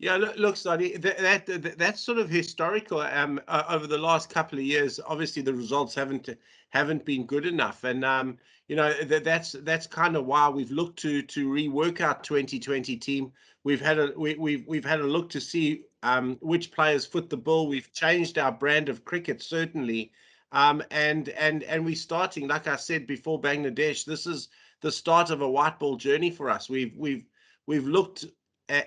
Yeah, look, Sonny, that's sort of historical. Over the last couple of years, obviously the results haven't been good enough, and that's kind of why we've looked to rework our 2020 team. We've had a look to see which players foot the bill. We've changed our brand of cricket certainly, and we're starting, like I said before, Bangladesh. This is the start of a white ball journey for us. We've looked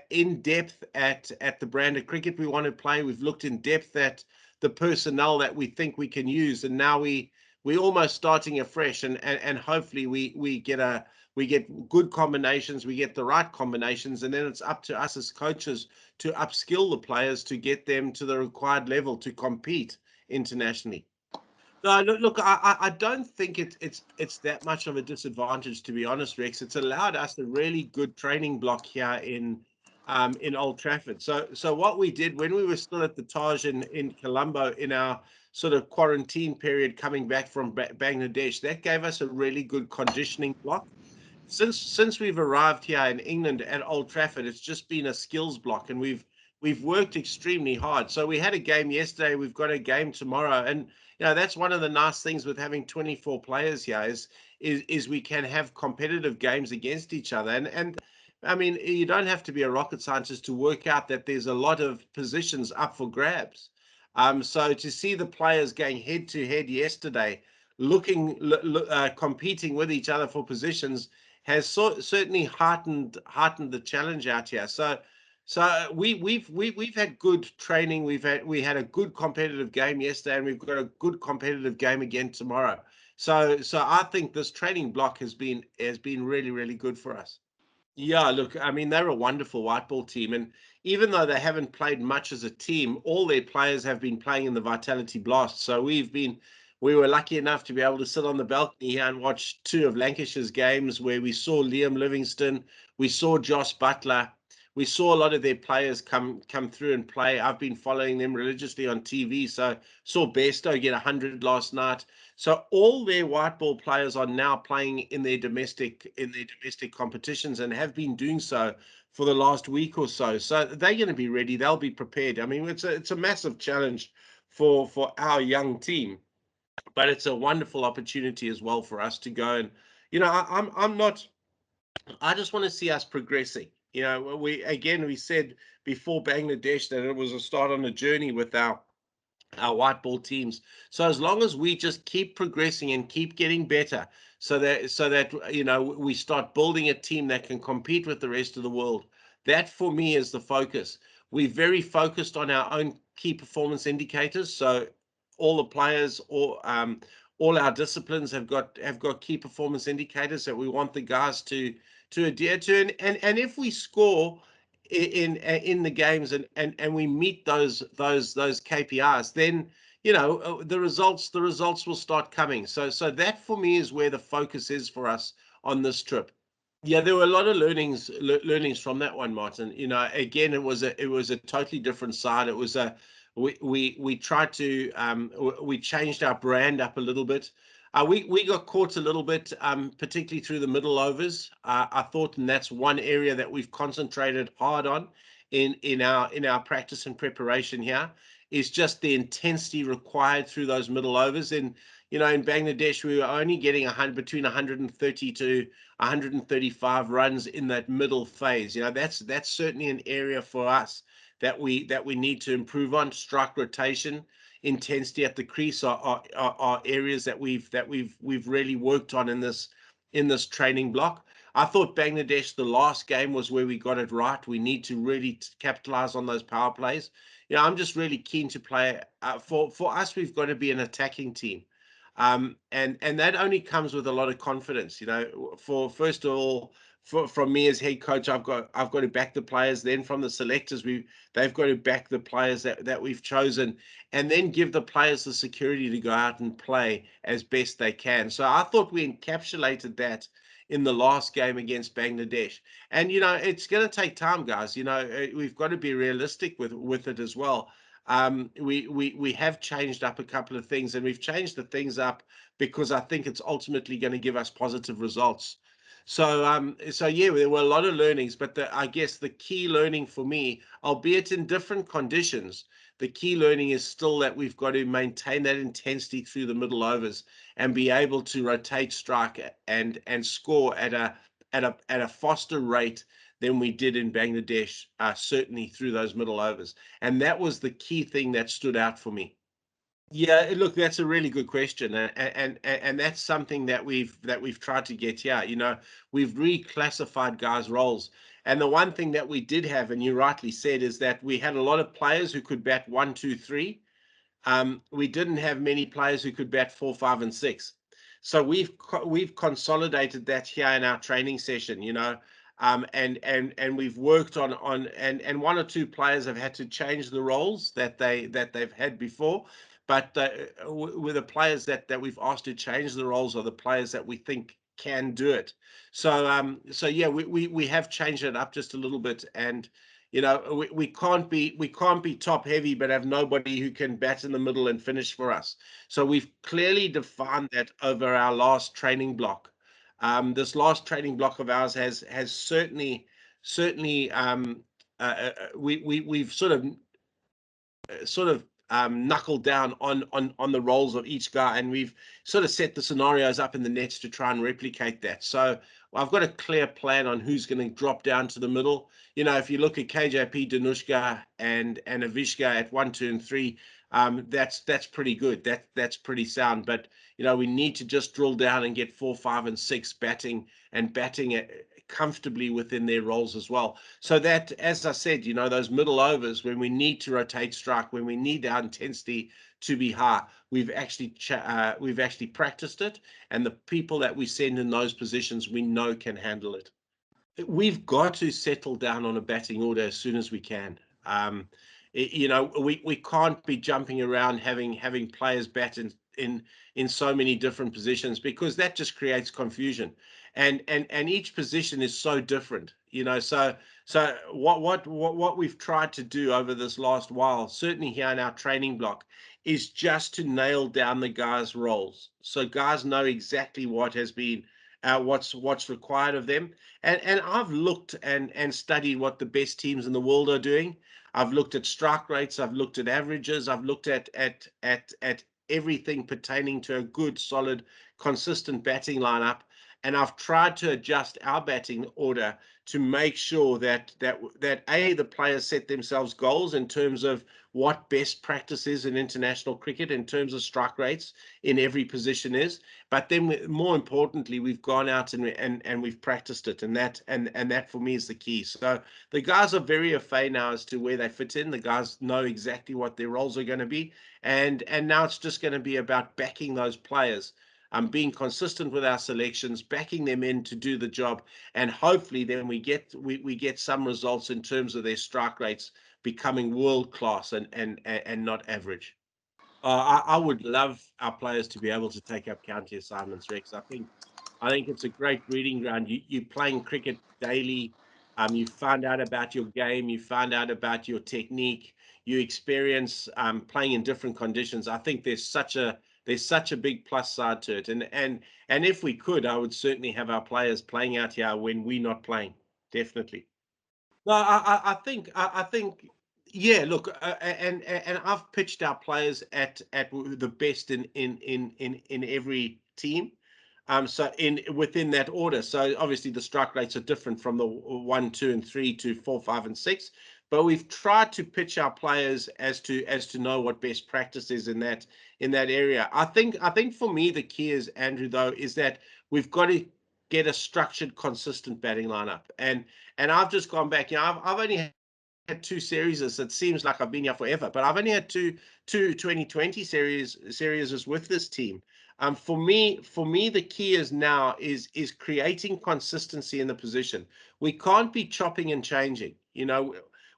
in depth at the brand of cricket we want to play. We've looked in depth at the personnel that we think we can use, and now we're almost starting afresh. And hopefully we get good combinations, we get the right combinations, and then it's up to us as coaches to upskill the players to get them to the required level to compete internationally. No, look, I don't think it's that much of a disadvantage, to be honest, Rex. It's allowed us a really good training block here in Old Trafford. So what we did when we were still at the Taj in Colombo in our sort of quarantine period coming back from Bangladesh, that gave us a really good conditioning block. Since we've arrived here in England at Old Trafford, it's just been a skills block, and we've worked extremely hard. So we had a game yesterday, we've got a game tomorrow, and that's one of the nice things with having 24 players here is we can have competitive games against each other. And I mean, you don't have to be a rocket scientist to work out that there's a lot of positions up for grabs. So to see the players going head to head yesterday, competing with each other for positions has certainly heightened the challenge out here. So we've had good training. We had a good competitive game yesterday, and we've got a good competitive game again tomorrow. So I think this training block has been really good for us. Yeah, look, I mean, they're a wonderful white ball team. And even though they haven't played much as a team, all their players have been playing in the Vitality Blast. So we were lucky enough to be able to sit on the balcony here and watch two of Lancashire's games where we saw Liam Livingston, we saw Josh Butler, we saw a lot of their players come through and play. I've been following them religiously on TV. So saw Besto get 100 last night. So all their white ball players are now playing in their domestic competitions and have been doing so for the last week or so. So they're going to be ready. They'll be prepared. I mean, it's a massive challenge for our young team, but it's a wonderful opportunity as well for us to go and I'm not. I just want to see us progressing. We said before Bangladesh that it was a start on a journey with our white ball teams. So as long as we just keep progressing and keep getting better, so that we start building a team that can compete with the rest of the world. That for me is the focus. We're very focused on our own key performance indicators. So all the players, all our disciplines have got key performance indicators that we want the guys to adhere to, and if we score in the games and we meet those KPIs, then the results will start coming. So that for me is where the focus is for us on this trip. Yeah, there were a lot of learnings from that one, Martin. Again, it was a totally different side. It was a we tried to we changed our brand up a little bit. We got caught a little bit, particularly through the middle overs. I thought, and that's one area that we've concentrated hard on in our practice and preparation here, is just the intensity required through those middle overs. And in Bangladesh, we were only getting between 130 to 135 runs in that middle phase. That's certainly an area for us that we need to improve on. Strike rotation, intensity at the crease are areas that we've really worked on in this training block. I thought Bangladesh, the last game, was where we got it right. We need to really capitalize on those power plays. I'm just really keen to play. For us, we've got to be an attacking team. And that only comes with a lot of confidence. For first of all, from me as head coach, I've got to back the players. Then from the selectors, they've got to back the players that we've chosen, and then give the players the security to go out and play as best they can. So I thought we encapsulated that in the last game against Bangladesh. And it's going to take time, guys. We've got to be realistic with it as well. We have changed up a couple of things, and we've changed the things up because I think it's ultimately going to give us positive results. So yeah, there were a lot of learnings, but I guess the key learning for me, albeit in different conditions, the key learning is still that we've got to maintain that intensity through the middle overs and be able to rotate strike and score at a faster rate than we did in Bangladesh, certainly through those middle overs. And that was the key thing that stood out for me. Yeah, look, that's a really good question, and that's something that we've tried to get here. We've reclassified guys' roles, and the one thing that we did have, and you rightly said, is that we had a lot of players who could bat 1, 2, 3. We didn't have many players who could bat 4, 5, and 6. So we've consolidated that here in our training session, and we've worked on and one or two players have had to change the roles that they've had before, but with the players that we've asked to change the roles are the players that we think can do it. So yeah, we have changed it up just a little bit, and we can't be top heavy but have nobody who can bat in the middle and finish for us. So we've clearly defined that over our last training block. This last training block of ours has certainly we've sort of knuckled down on the roles of each guy, and we've sort of set the scenarios up in the nets to try and replicate that. So I've got a clear plan on who's going to drop down to the middle. If you look at KJP, Danushka, and Avishka at 1, 2, and 3, that's pretty good. That's pretty sound. But we need to just drill down and get 4, 5, and 6 batting comfortably within their roles as well. So that, as I said, those middle overs when we need to rotate strike, when we need our intensity to be high, we've actually practiced it, and the people that we send in those positions we know can handle it. We've got to settle down on a batting order as soon as we can. We can't be jumping around having players bat in so many different positions, because that just creates confusion, and each position is so different. So what we've tried to do over this last while, certainly here in our training block, is just to nail down the guys' roles, so guys know exactly what's required of them. And I've looked and studied what the best teams in the world are doing. I've looked at strike rates. I've looked at averages. I've looked at everything pertaining to a good, solid, consistent batting lineup. And I've tried to adjust our batting order to make sure that the players set themselves goals in terms of what best practice is in international cricket in terms of strike rates in every position is. But then, more importantly, we've gone out and we've practiced it, and that for me is the key. So the guys are very au fait now as to where they fit in. The guys know exactly what their roles are going to be, and now it's just going to be about backing those players, being consistent with our selections, backing them in to do the job, and hopefully then we get some results in terms of their strike rates becoming world class and not average. I would love our players to be able to take up county assignments, Rex. I think it's a great breeding ground. You're playing cricket daily. You find out about your game. You find out about your technique. You experience playing in different conditions. I think there's such a big plus side to it. And if we could, I would certainly have our players playing out here when we're not playing. Definitely. No, I think, yeah. Look, and I've pitched our players at the best in every team. So in within that order. So obviously the strike rates are different from the 1, 2, and 3 to 4, 5, and 6. But we've tried to pitch our players as to know what best practice is in that area. I think for me the key is, Andrew, though, is that we've got to get a structured, consistent batting lineup. And I've just gone back. I've only had two series. It seems like I've been here forever, but I've only had two 2020 series with this team. For me, the key is now is creating consistency in the position. We can't be chopping and changing.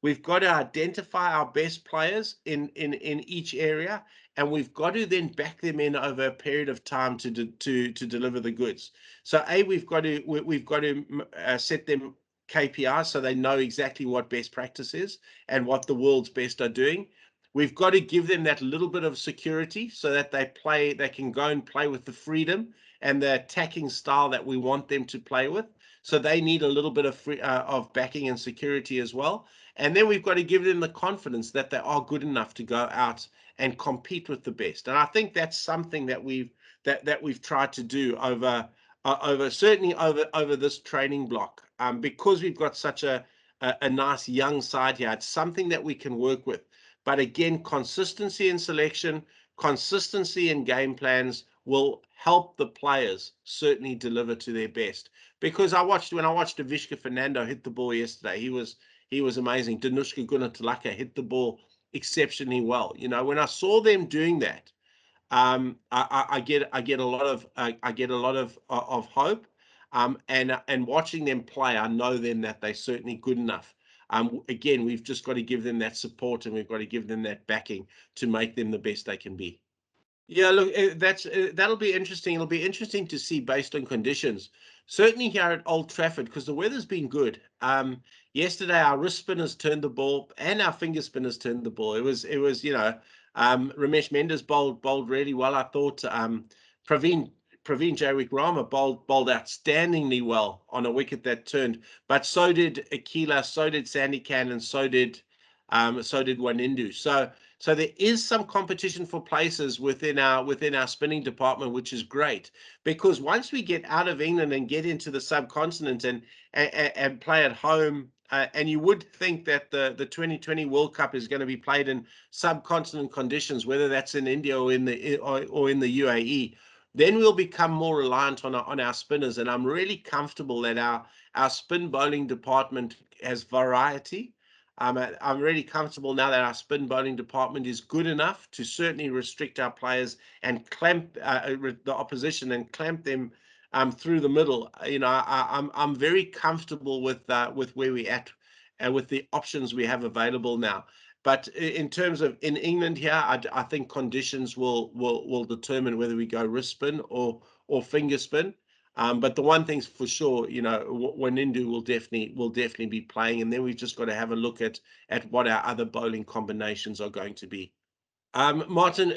We've got to identify our best players in each area, and we've got to then back them in over a period of time to deliver the goods. So we've got to set them KPIs so they know exactly what best practice is and what the world's best are doing. We've got to give them that little bit of security so that they can go and play with the freedom and the attacking style that we want them to play with. So they need a little bit of of backing and security as well. And then we've got to give them the confidence that they are good enough to go out and compete with the best. And I think that's something that we've tried to do over certainly over this training block, because we've got such a nice young side here. It's something that we can work with. But again, consistency in selection, consistency in game plans will help the players certainly deliver to their best. Because when I watched Avishka Fernando hit the ball yesterday, he was amazing. Danushka Gunatalaka hit the ball exceptionally well. When I saw them doing that, I get a lot of hope, and watching them play, I know then that they're certainly good enough. Again, we've just got to give them that support, and we've got to give them that backing to make them the best they can be. Yeah, look, that'll be interesting. It'll be interesting to see based on conditions. Certainly here at Old Trafford, because the weather's been good. Yesterday our wrist spinners turned the ball and our finger spinners turned the ball. Ramesh Mendes bowled really well. I thought Praveen Praveen Jawikrama bowled outstandingly well on a wicket that turned, but so did Akila, so did Sandy Can, and so did Wanindu. So there is some competition for places within our spinning department, which is great, because once we get out of England and get into the subcontinent and play at home, and you would think that the 2020 World Cup is going to be played in subcontinent conditions, whether that's in India or in the UAE, then we'll become more reliant on our spinners. And I'm really comfortable that our spin bowling department has variety. I'm really comfortable now that our spin bowling department is good enough to certainly restrict our players and clamp the opposition and clamp them through the middle. I'm very comfortable with where we're at and with the options we have available now. But in terms of in England here, I think conditions will determine whether we go wrist spin or finger spin. But the one thing's for sure, Wanindu will definitely be playing, and then we've just got to have a look at what our other bowling combinations are going to be. Martin,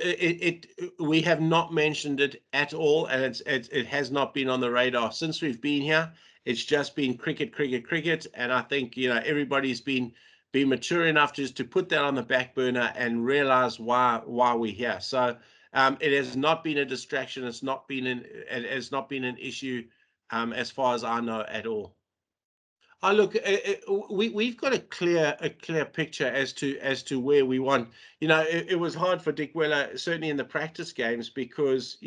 we have not mentioned it at all, and it has not been on the radar since we've been here. It's just been cricket, cricket, cricket, and I think everybody's been mature enough just to put that on the back burner and realize why we're here. So it has not been a distraction. It has not been an issue, as far as I know at all. Oh, look, we've got a clear picture as to where we want. It was hard for Dick Weller, certainly in the practice games, because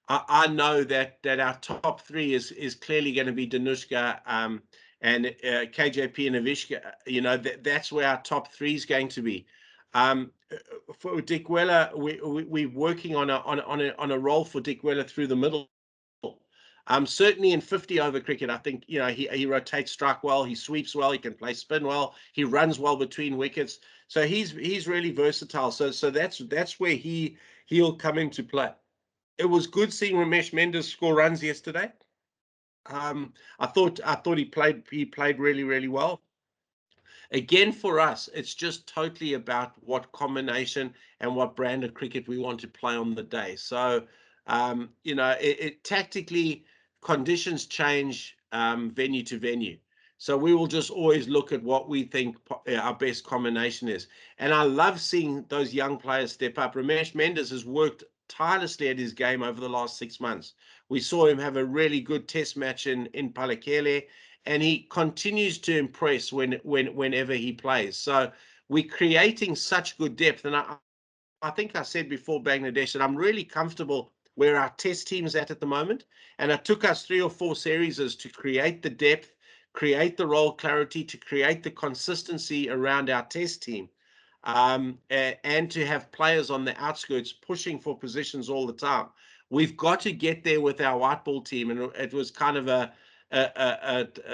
I know that our top three is clearly going to be Danushka, and KJP and Avishka. That's where our top three is going to be. For Dick Weller, we're working on a role for Dick Weller through the middle. Certainly in 50 over cricket, I think he rotates strike well, he sweeps well, he can play spin well, he runs well between wickets. So he's really versatile. So that's where he'll come into play. It was good seeing Ramesh Mendes score runs yesterday. I thought he played really, really well. Again, for us, it's just totally about what combination and what brand of cricket we want to play on the day. So, tactically, conditions change venue to venue. So we will just always look at what we think our best combination is. And I love seeing those young players step up. Ramesh Mendes has worked tirelessly at his game over the last 6 months. We saw him have a really good test match in Palakele, and he continues to impress whenever he plays. So we're creating such good depth, and I think I said before Bangladesh that I'm really comfortable where our test team's at the moment, and it took us 3 or 4 series to create the depth, create the role clarity, to create the consistency around our test team, and to have players on the outskirts pushing for positions all the time. We've got to get there with our white ball team, and it was kind of a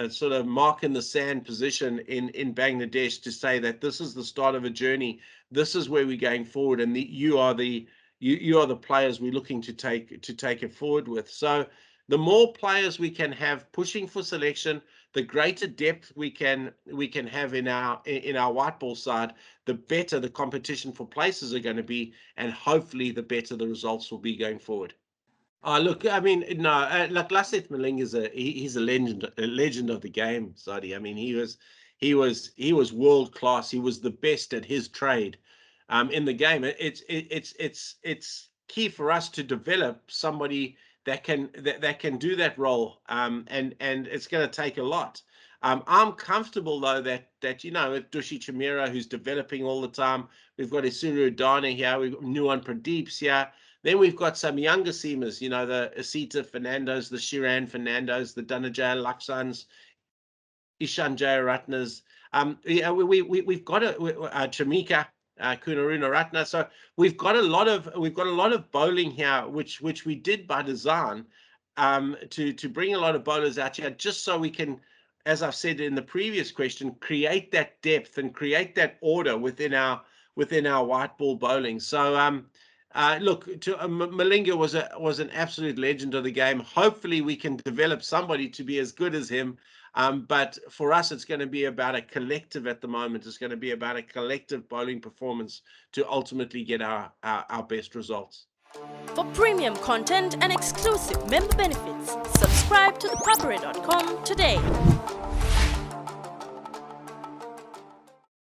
sort of mark in the sand position in Bangladesh to say that this is the start of a journey. This is where we're going forward, and you are the players we're looking to take it forward with. So the more players we can have pushing for selection, the greater depth we can have in our white ball side, the better the competition for places are going to be, and hopefully the better the results will be going forward. Oh, look, I mean, no, like Lasith Maling is he's a legend of the game, Sadi. I mean, he was world class. He was the best at his trade, in the game. It's key for us to develop somebody that can do that role. And it's going to take a lot. I'm comfortable though that with Dushi Chamira, who's developing all the time. We've got Isuru Dana here. We've got Nuan Pradeeps here. Then we've got some younger seamers, the Asita Fernandos, the Shiran Fernandos, the Dhananjay Laksans, Ishan Jayaratnas. Yeah, we've got Chamika, Kunaruna Ratna. So we've got a lot of bowling here, which we did by design, to bring a lot of bowlers out here, just so we can, as I've said in the previous question, create that depth and create that order within our white ball bowling. So look, Malinga was an absolute legend of the game. Hopefully, we can develop somebody to be as good as him. But for us, it's going to be about a collective at the moment. It's going to be about a collective bowling performance to ultimately get our best results. For premium content and exclusive member benefits, subscribe to thepapare.com today.